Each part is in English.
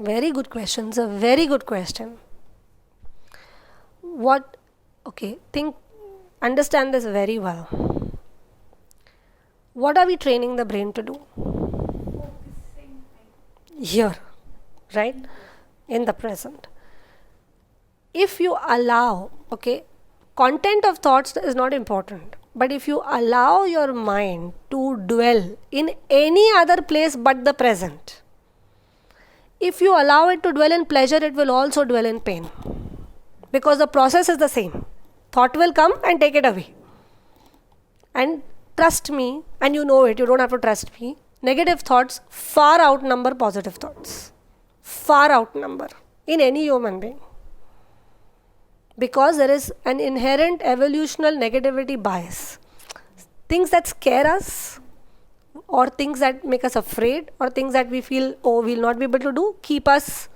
Very good question. It's a very good question. Understand this very well. What are we training the brain to do? Here, right? In the present. If you allow, content of thoughts is not important, but if you allow your mind to dwell in any other place but the present, if you allow it to dwell in pleasure, it will also dwell in pain. Because the process is the same. Thought will come and take it away. And trust me, and you know it, you don't have to trust me, negative thoughts far outnumber positive thoughts. Far outnumber in any human being. Because there is an inherent evolutional negativity bias. Things that scare us, or things that make us afraid, or things that we feel, we'll not be able to do, keep us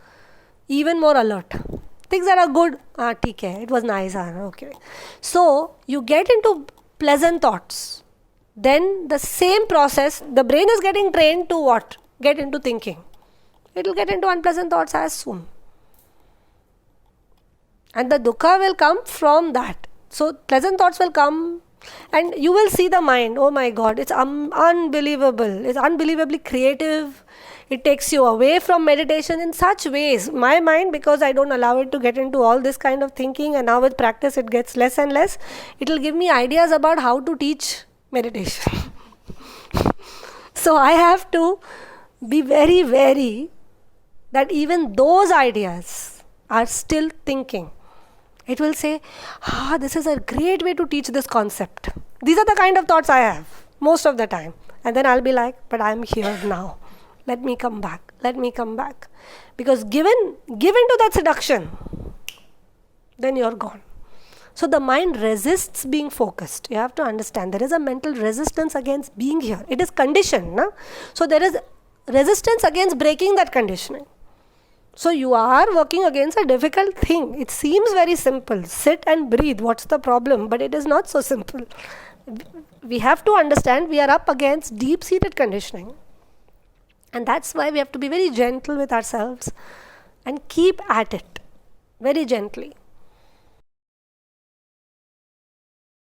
even more alert. Things that are good, it was nice, okay. So, you get into pleasant thoughts. Then the same process, the brain is getting trained to what? Get into thinking. It will get into unpleasant thoughts as soon. And the dukkha will come from that. So, pleasant thoughts will come and you will see the mind. Oh my God, it's unbelievable. It's unbelievably creative. It takes you away from meditation in such ways. My mind, because I don't allow it to get into all this kind of thinking, and now with practice it gets less and less, it will give me ideas about how to teach meditation. So I have to be very wary that even those ideas are still thinking. It will say, this is a great way to teach this concept. These are the kind of thoughts I have most of the time. And then I'll be like, but I'm here now. Let me come back. Because given to that seduction, then you're gone. So the mind resists being focused. You have to understand there is a mental resistance against being here. It is conditioned. No? So there is resistance against breaking that conditioning. So you are working against a difficult thing. It seems very simple. Sit and breathe. What's the problem? But it is not so simple. We have to understand we are up against deep-seated conditioning. And that's why we have to be very gentle with ourselves and keep at it very gently.